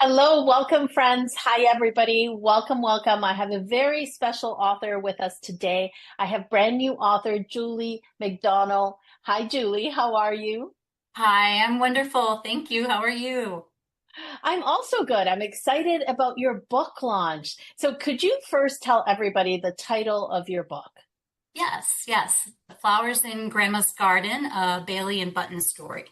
Hello, welcome, friends. Hi, everybody. Welcome, welcome. I have a very special author with us today. I have brand new author Julie McDonnell. Hi, Julie. How are you? Hi, I'm wonderful. Thank you. How are you? I'm also good. I'm excited about your book launch. So, could you first tell everybody the title of your book? Yes. Flowers in Grandma's Garden, a Bailey and Button story.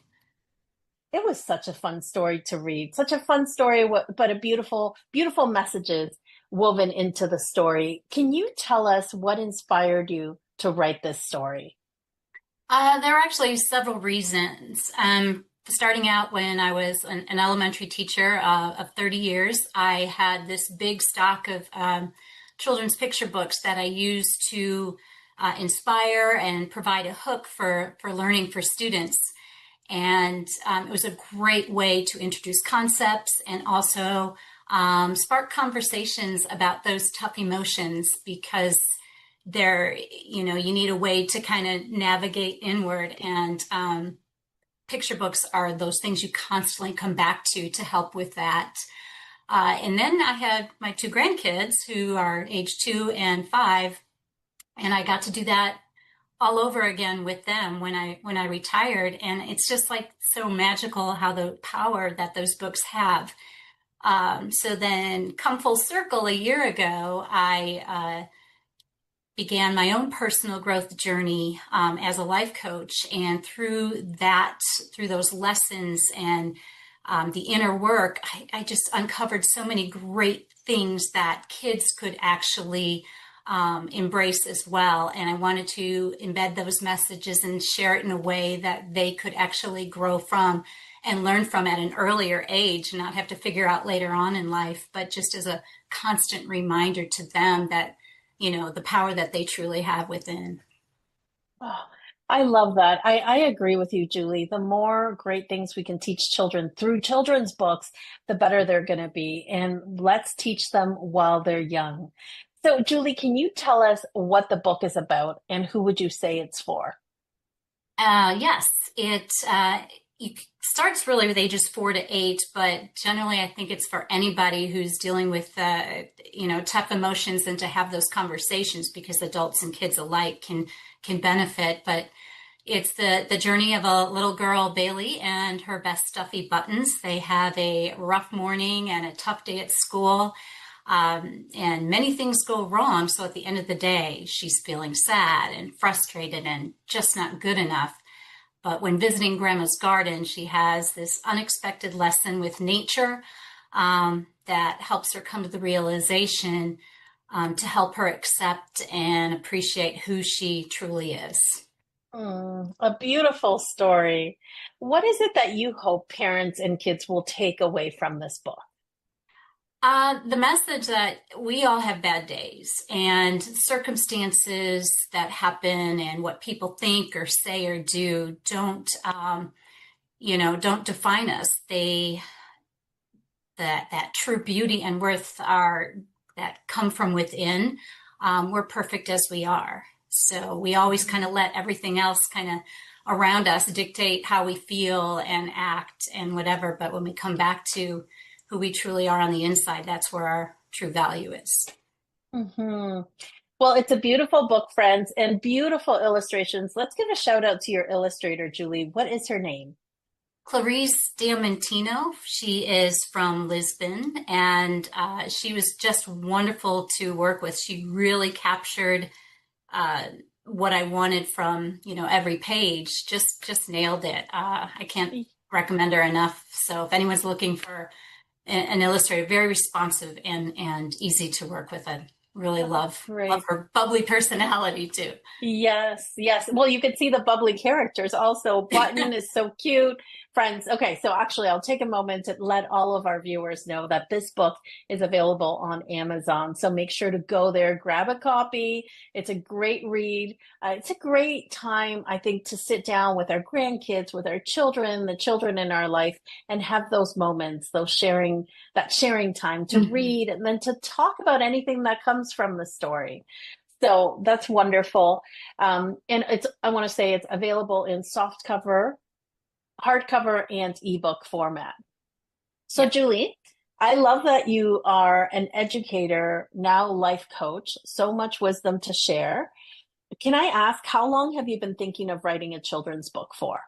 It was such a fun story to read. Such a fun story, but a beautiful, beautiful messages woven into the story. Can you tell us what inspired you to write this story? There are actually several reasons. Starting out when I was an elementary teacher of 30 years, I had this big stock of children's picture books that I used to inspire and provide a hook for learning for students. And it was a great way to introduce concepts and also spark conversations about those tough emotions because you need a way to kind of navigate inward. And picture books are those things you constantly come back to help with that. And then I had my two grandkids who are age 2 and 5, and I got to do that all over again with them when I retired, and it's just like so magical how the power that those books have. So then, come full circle, a year ago, I began my own personal growth journey as a life coach, and through those lessons and the inner work, I just uncovered so many great things that kids could actually embrace as well. And I wanted to embed those messages and share it in a way that they could actually grow from and learn from at an earlier age, and not have to figure out later on in life, but just as a constant reminder to them that, the power that they truly have within. Oh, I love that. I agree with you, Julie. The more great things we can teach children through children's books, the better they're going to be. And let's teach them while they're young. So, Julie, can you tell us what the book is about and who would you say it's for? Yes, it starts really with ages 4 to 8, but generally I think it's for anybody who's dealing with tough emotions, and to have those conversations because adults and kids alike can benefit. But it's the journey of a little girl, Bailey, and her best stuffy buttons. They have a rough morning and a tough day at school. And many things go wrong. So at the end of the day, she's feeling sad and frustrated and just not good enough. But when visiting Grandma's garden, she has this unexpected lesson with nature that helps her come to the realization to help her accept and appreciate who she truly is. A beautiful story. What is it that you hope parents and kids will take away from this book? The message that we all have bad days, and circumstances that happen and what people think or say or do don't define us. That true beauty and worth are that come from within. We're perfect as we are. So we always kind of let everything else kind of around us dictate how we feel and act and whatever. But when we come back to who we truly are on the inside, that's where our true value is. Hmm. Well, it's a beautiful book, friends, and beautiful illustrations. Let's give a shout out to your illustrator, Julie. What is her name? Clarice Diamantino, she is from Lisbon, and she was just wonderful to work with. She really captured uh, what I wanted from every page. Just nailed it. I can't recommend her enough. So if anyone's looking for an illustrator, very responsive and easy to work with. I really Oh, love great. her bubbly personality too. Yes, yes. Well, you can see the bubbly characters also. Button is so cute. Friends, okay, so actually, I'll take a moment to let all of our viewers know that this book is available on Amazon. So make sure to go there, grab a copy. It's a great read. It's a great time, I think, to sit down with our grandkids, with our children, the children in our life, and have those moments, that sharing time to Mhm. read and then to talk about anything that comes from the story. So that's wonderful. And I want to say it's available in soft cover, hardcover, and ebook format. So, Yep. Julie, I love that you are an educator, now life coach, so much wisdom to share. Can I ask, how long have you been thinking of writing a children's book for?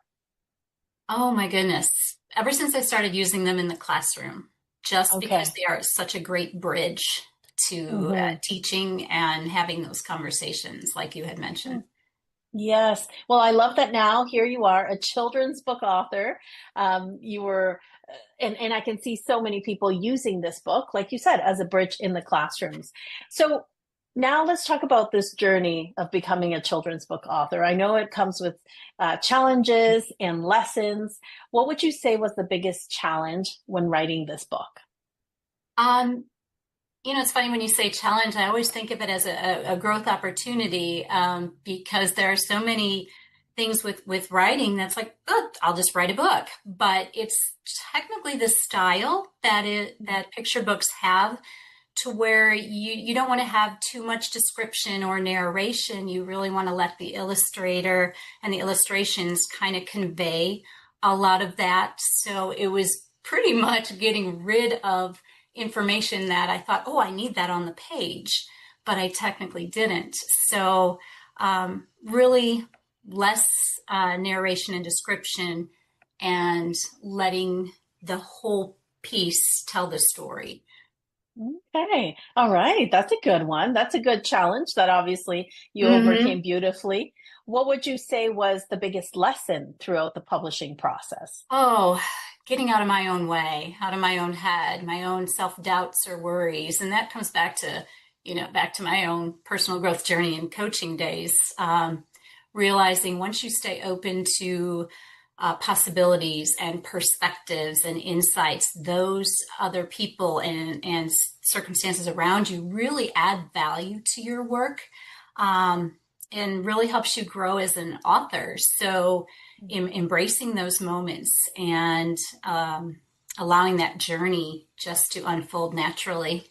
Oh my goodness. Ever since I started using them in the classroom, just because Okay. they are such a great bridge to Hmm. teaching and having those conversations, like you had mentioned. Yes. Well, I love that now here you are, a children's book author. You were, and I can see so many people using this book, like you said, as a bridge in the classrooms. So now let's talk about this journey of becoming a children's book author. I know it comes with challenges and lessons. What would you say was the biggest challenge when writing this book? Um, it's funny when you say challenge, I always think of it as a growth opportunity, because there are so many things with writing that's like, oh, I'll just write a book. But it's technically the style that picture books have, to where you don't want to have too much description or narration. You really want to let the illustrator and the illustrations kind of convey a lot of that. So it was pretty much getting rid of information that I thought, oh, I need that on the page, but I technically didn't. So really less narration and description, and letting the whole piece tell the story. Okay. All right. That's a good one. That's a good challenge that obviously you Mm-hmm. overcame beautifully. What would you say was the biggest lesson throughout the publishing process? Oh, getting out of my own way, out of my own head, my own self-doubts or worries. And that comes back to, back to my own personal growth journey and coaching days. Realizing once you stay open to possibilities and perspectives and insights, those other people and circumstances around you really add value to your work, um, and really helps you grow as an author. So, embracing those moments and allowing that journey just to unfold naturally.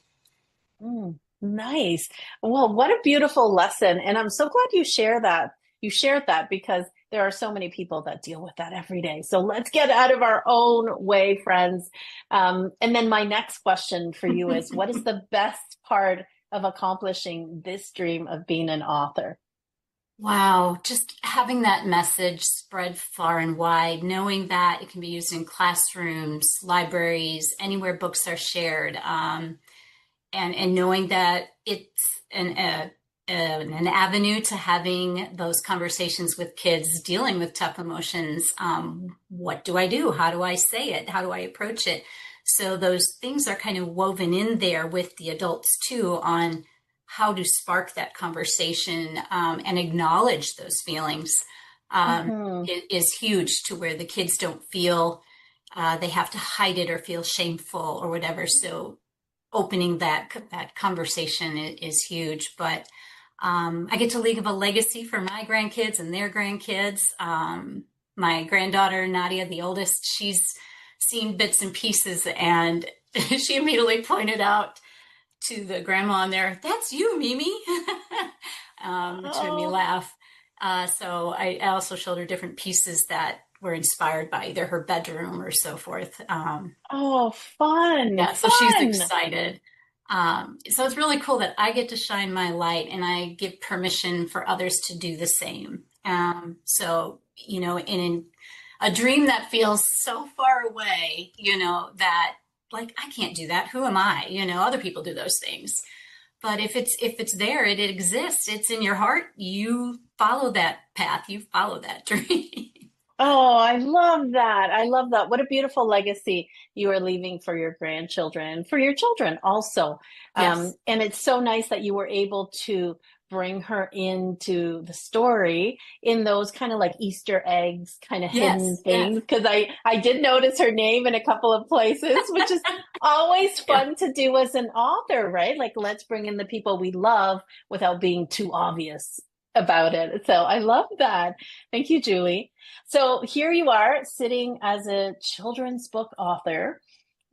Nice. Well, what a beautiful lesson. And I'm so glad you share that. You shared that because there are so many people that deal with that every day. So let's get out of our own way, friends. And then my next question for you is, what is the best part of accomplishing this dream of being an author? Wow, just having that message spread far and wide, knowing that it can be used in classrooms, libraries, anywhere books are shared, and knowing that it's an avenue to having those conversations with kids dealing with tough emotions. What do I do? How do I say it? How do I approach it? So those things are kind of woven in there with the adults too, on how to spark that conversation, and acknowledge those feelings, Hmm. is huge, to where the kids don't feel they have to hide it or feel shameful or whatever. So opening that conversation is huge. But I get to leave a legacy for my grandkids and their grandkids. My granddaughter Nadia, the oldest, she's seen bits and pieces, and she immediately pointed out to the grandma on there, "That's you, Mimi," which made me Oh, laugh. So I also showed her different pieces that were inspired by either her bedroom or so forth. oh, fun, Yeah, so she's fun. excited. So it's really cool that I get to shine my light, and I give permission for others to do the same. So, in a dream that feels so far away, that, like, I can't do that. Who am I? Other people do those things. But if it's there, it exists. It's in your heart. You follow that path. You follow that dream. Oh, I love that. I love that. What a beautiful legacy you are leaving for your grandchildren, for your children also. Yes. And it's so nice that you were able to bring her into the story in those kind of like Easter eggs, kind of hidden Yes. Yes. things. Because I did notice her name in a couple of places, which is always Yeah. fun to do as an author, right? Like, let's bring in the people we love without being too obvious about it. So I love that. Thank you, Julie. So here you are sitting as a children's book author.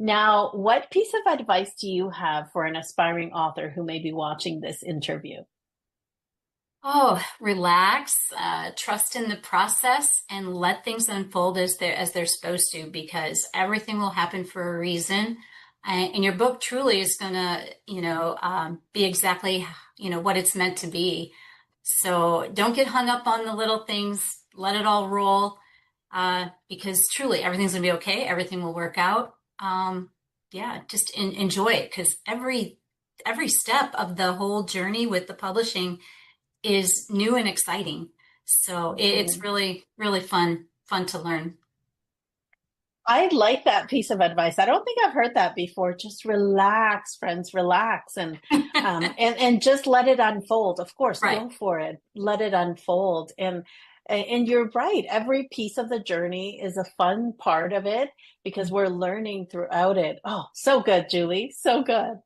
Now, what piece of advice do you have for an aspiring author who may be watching this interview? Oh, relax, trust in the process, and let things unfold as they're supposed to, because everything will happen for a reason. And your book truly is going to, be exactly, what it's meant to be. So don't get hung up on the little things. Let it all roll, because truly everything's going to be okay. Everything will work out. Yeah, just enjoy it, because every step of the whole journey with the publishing is new and exciting. So it's Mhm. really, really fun to learn. I like that piece of advice. I don't think I've heard that before. Just relax, friends, relax, and just let it unfold. Of course, Right. go for it. Let it unfold. And you're right. Every piece of the journey is a fun part of it because we're learning throughout it. Oh, so good, Julie. So good.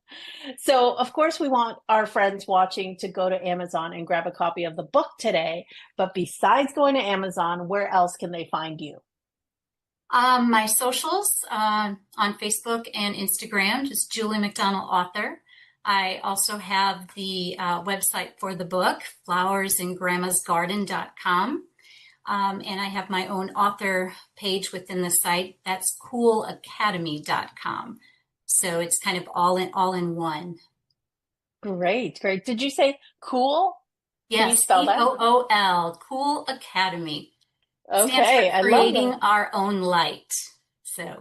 So, of course, we want our friends watching to go to Amazon and grab a copy of the book today. But besides going to Amazon, where else can they find you? My socials on Facebook and Instagram, just Julie McDonnell Author. I also have the website for the book, flowersandgrandmasgarden.com. And I have my own author page within the site. That's coolacademy.com. So it's kind of all in one. Great, great. Did you say cool? Can you Yes, spell that? COOL, Cool Academy. Stands for Okay, I love Creating that. Our Own Light. So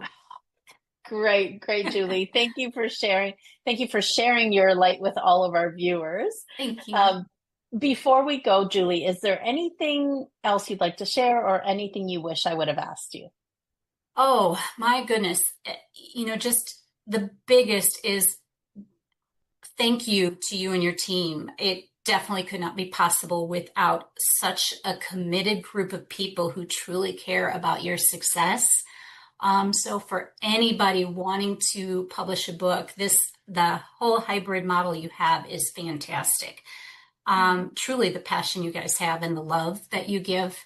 Great, great, Julie. Thank you for sharing. Thank you for sharing your light with all of our viewers. thank you. Um, Before we go, Julie, is there anything else you'd like to share or anything you wish I would have asked you? Oh my goodness. Just the biggest is thank you to you and your team. It definitely could not be possible without such a committed group of people who truly care about your success. So for anybody wanting to publish a book, the whole hybrid model you have is fantastic. Truly, the passion you guys have and the love that you give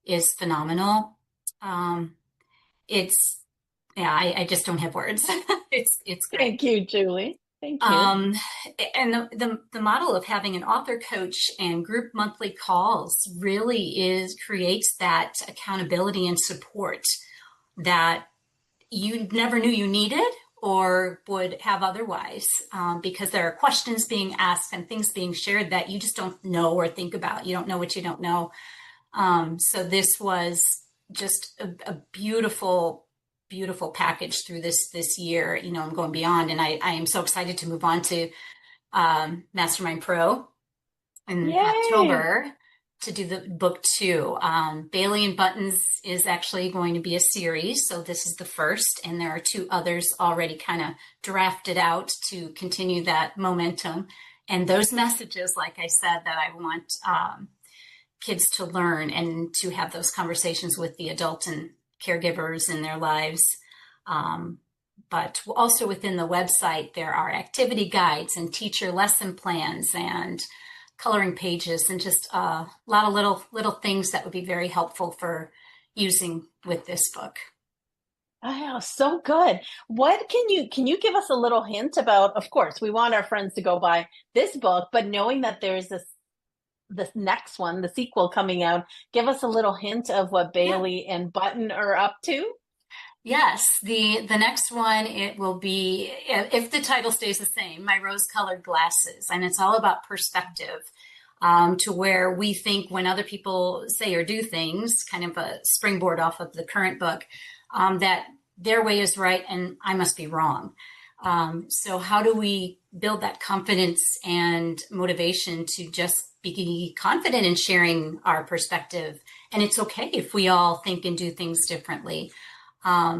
is phenomenal. Um, it's yeah, I just don't have words. It's great. Thank you, Julie. Thank you. Um, and the model of having an author coach and group monthly calls really creates that accountability and support that you never knew you needed or would have otherwise, because there are questions being asked and things being shared that you just don't know or think about. You don't know what you don't know. So this was just a beautiful, beautiful package through this year. I'm going beyond, and I am so excited to move on to Mastermind Pro in Yay. October to do the book two. Bailey and Buttons is actually going to be a series. So this is the first, and there are two others already kind of drafted out to continue that momentum. And those messages, like I said, that I want kids to learn and to have those conversations with the adult and caregivers in their lives. But also within the website, there are activity guides and teacher lesson plans and coloring pages and just a lot of little things that would be very helpful for using with this book. Oh, so good. What can you give us a little hint about? Of course, we want our friends to go buy this book, but knowing that there's this next one, the sequel coming out, give us a little hint of what Yeah. Bailey and Button are up to. Yes, the next one it will be, if the title stays the same, My Rose-Colored Glasses, and it's all about perspective. To where we think when other people say or do things, kind of a springboard off of the current book, that their way is right and I must be wrong. So how do we build that confidence and motivation to just be confident in sharing our perspective? And it's okay if we all think and do things differently,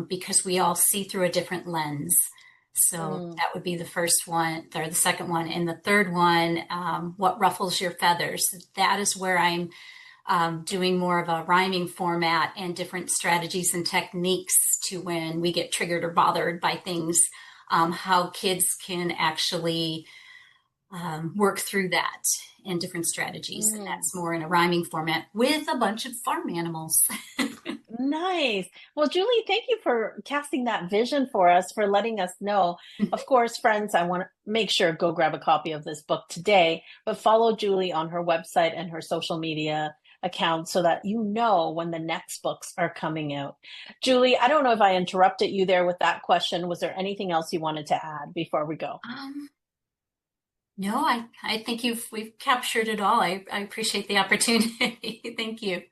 because we all see through a different lens. So Mm. that would be the first one, or the second one. And the third one, what ruffles your feathers? That is where I'm doing more of a rhyming format and different strategies and techniques to when we get triggered or bothered by things, how kids can actually work through that and different strategies. And Mm. that's more in a rhyming format with a bunch of farm animals. Nice. Well, Julie, thank you for casting that vision for us, for letting us know. Of course, friends, I want to make sure go grab a copy of this book today, but follow Julie on her website and her social media account so that you know when the next books are coming out. Julie, I don't know if I interrupted you there with that question. Was there anything else you wanted to add before we go? No, I think we've captured it all. I appreciate the opportunity. Thank you.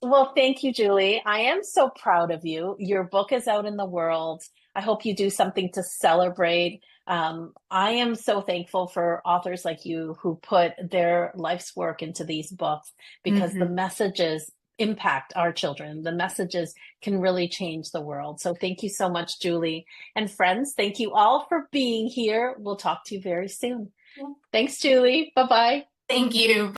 Well, thank you, Julie. I am so proud of you. Your book is out in the world. I hope you do something to celebrate. I am so thankful for authors like you who put their life's work into these books because the Hmm. messages impact our children. The messages can really change the world. So thank you so much, Julie. And friends, thank you all for being here. We'll talk to you very soon. Thanks, Julie. Bye bye. Thank you.